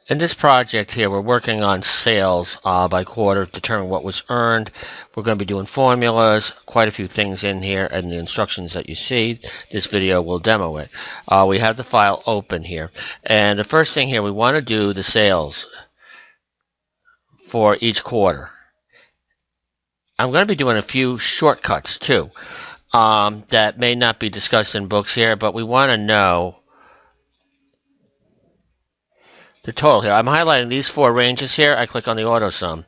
In this project here, we're working on sales by quarter to determine what was earned. We're going to be doing formulas, quite a few things in here, and the instructions that you see. This video will demo it. We have the file open here. And the first thing here, we want to do the sales for each quarter. I'm going to be doing a few shortcuts too that may not be discussed in books here, but we want to know the total here. I'm highlighting these four ranges here. I click on the auto sum.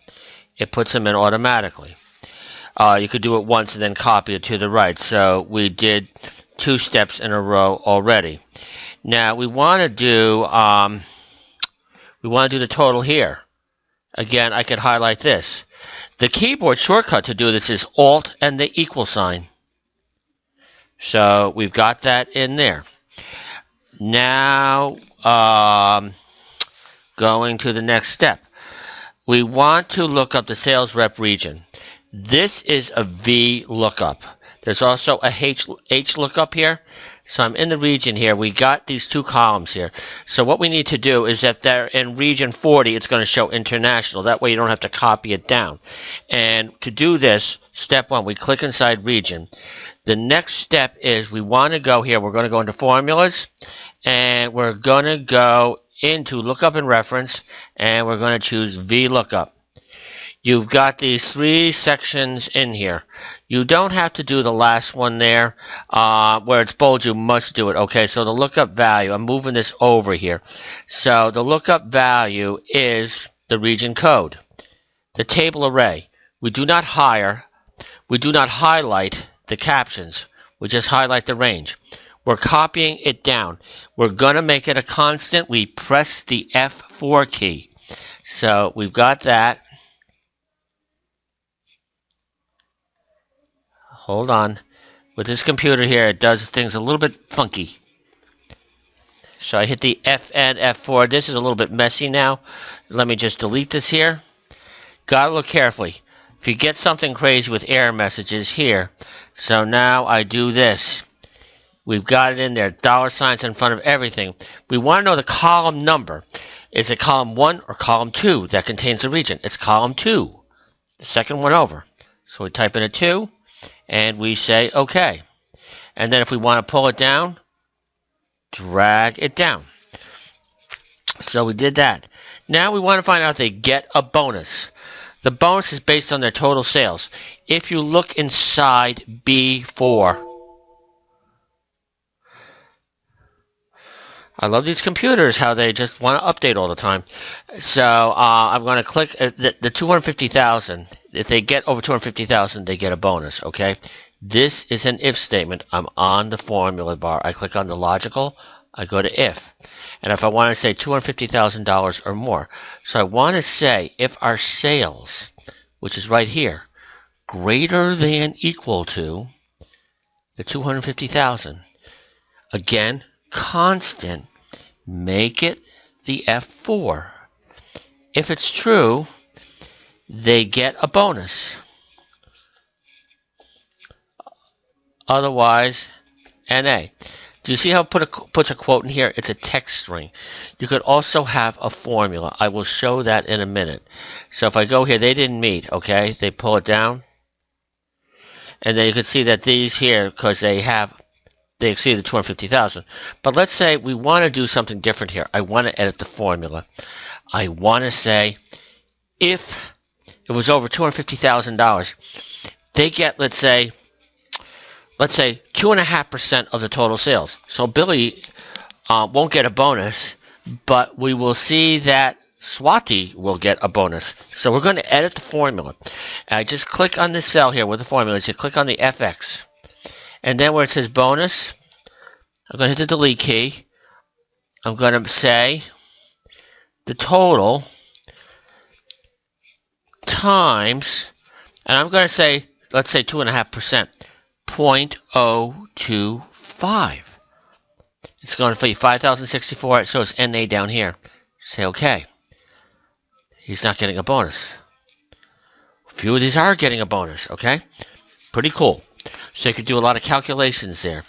It puts them in automatically. You could do it once and then copy it to the right. So we did 2 steps in a row already. Now we want to do the total here. Again, I could highlight this. The keyboard shortcut to do this is Alt and the equal sign. So we've got that in there. Now, going to the next step. We want to look up the sales rep region. This is a Vlookup. There's also a H lookup here. So I'm in the region here. We got these 2 columns here. So what we need to do is if they're in region 40, it's going to show international. That way you don't have to copy it down. And to do this, step 1, we click inside region. The next step is we want to go here. We're going to go into formulas. And we're going to go into lookup and reference. And we're going to choose Vlookup. You've got these 3 sections in here. You don't have to do the last one there where it's bold. You must do it. Okay, so the lookup value, I'm moving this over here. So the lookup value is the region code. The table array. We do not highlight the captions. We just highlight the range. We're copying it down. We're going to make it a constant. We press the F4 key. So we've got that. Hold on. With this computer here, it does things a little bit funky. So I hit the FN, F4. This is a little bit messy now. Let me just delete this here. Gotta look carefully. If you get something crazy with error messages here. So now I do this. We've got it in there. $signs in front of everything. We want to know the column number. Is it column 1 or column 2 that contains the region? It's column 2. The second one over. So we type in a 2. And we say OK. And then if we want to pull it down, drag it down. So we did that. Now we want to find out if they get a bonus. The bonus is based on their total sales. If you look inside B4, I love these computers, how they just want to update all the time. So I'm going to click the 250,000. If they get over 250,000, they get a bonus, okay? This is an if statement. I'm on the formula bar. I click on the logical. I go to if. And if I want to say $250,000 or more. So I want to say if our sales, which is right here, greater than equal to the 250,000. Again, constant. Make it the F4. If it's true, they get a bonus. Otherwise, NA. Do you see how it puts a quote in here? It's a text string. You could also have a formula. I will show that in a minute. So if I go here, they didn't meet, okay? They pull it down. And then you can see that these here, because they exceed the 250,000. But let's say we want to do something different here. I want to edit the formula. I want to say if it was over $250,000, they get, let's say 2.5% of the total sales. So Billy won't get a bonus, but we will see that Swati will get a bonus. So we're going to edit the formula. I just click on this cell here with the formulas. You click on the FX. And then where it says bonus, I'm going to hit the delete key. I'm going to say the total times, and I'm going to say, let's say 2.5%, 0.025. It's going to be 5,064, so it's NA down here. Say OK. He's not getting a bonus. A few of these are getting a bonus, okay? Pretty cool. So you could do a lot of calculations there.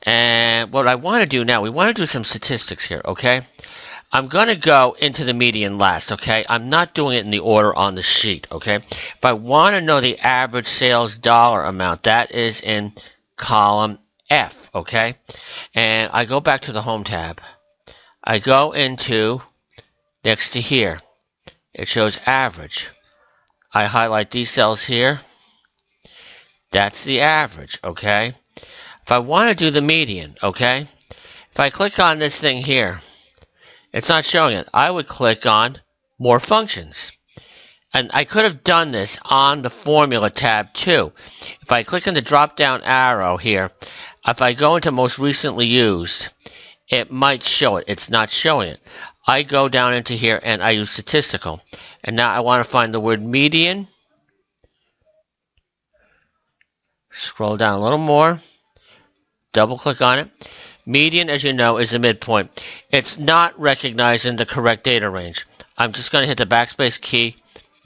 And what I want to do now, we want to do some statistics here, okay? I'm going to go into the median last, okay? I'm not doing it in the order on the sheet, okay? If I want to know the average sales dollar amount, that is in column F, okay? And I go back to the Home tab. I go into next to here. It shows average. I highlight these cells here. That's the average, okay? If I want to do the median, okay? If I click on this thing here, it's not showing it. I would click on More Functions. And I could have done this on the Formula tab too. If I click on the drop-down arrow here, if I go into Most Recently Used, it might show it. It's not showing it. I go down into here and I use Statistical. And now I want to find the word median. Scroll down a little more. Double click on it. Median, as you know, is the midpoint. It's not recognizing the correct data range. I'm just going to hit the backspace key,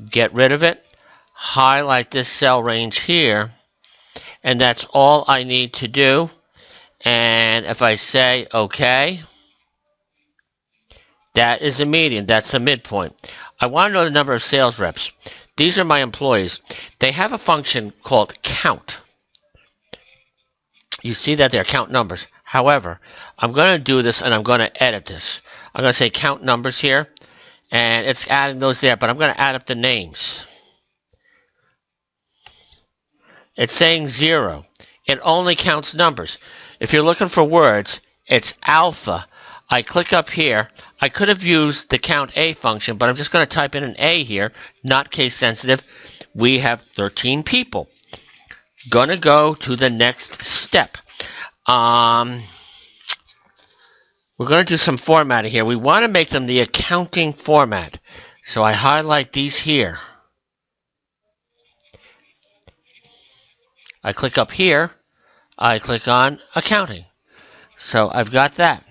get rid of it, highlight this cell range here, and that's all I need to do. And if I say OK, that is the median. That's the midpoint. I want to know the number of sales reps. These are my employees. They have a function called count. You see that they're count numbers. However, I'm going to do this and I'm going to edit this. I'm going to say count numbers here, and it's adding those there, but I'm going to add up the names. It's saying 0. It only counts numbers. If you're looking for words, it's alpha. I click up here. I could have used the count A function, but I'm just going to type in an A here, not case sensitive. We have 13 people. Gonna go to the next step. We're going to do some formatting here. We want to make them the accounting format. So I highlight these here. I click up here. I click on accounting. So I've got that.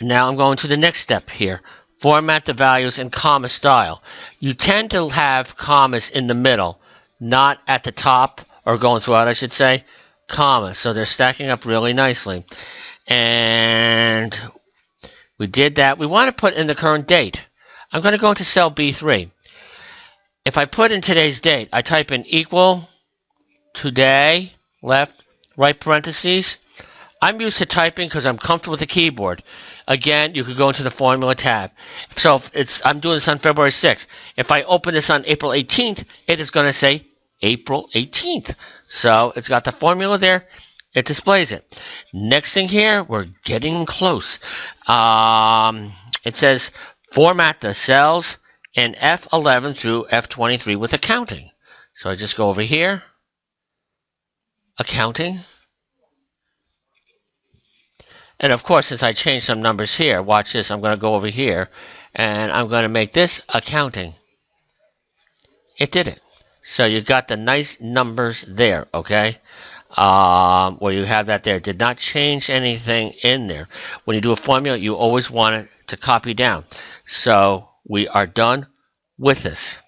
Now I'm going to the next step here. Format the values in comma style. You tend to have commas in the middle, not at the top, or going throughout, I should say, commas. So they're stacking up really nicely. And we did that. We want to put in the current date. I'm going to go into cell B3. If I put in today's date, I type in equal, today, left, right parentheses. I'm used to typing because I'm comfortable with the keyboard. Again, you could go into the Formula tab. So I'm doing this on February 6th. If I open this on April 18th, it is going to say April 18th. So it's got the formula there. It displays it. Next thing here, we're getting close. It says format the cells in F11 through F23 with accounting. So I just go over here. Accounting. And of course, since I changed some numbers here, watch this. I'm going to go over here and I'm going to make this accounting. It did it. So you got the nice numbers there, okay? Where you have that there. Did not change anything in there. When you do a formula, you always want it to copy down. So we are done with this.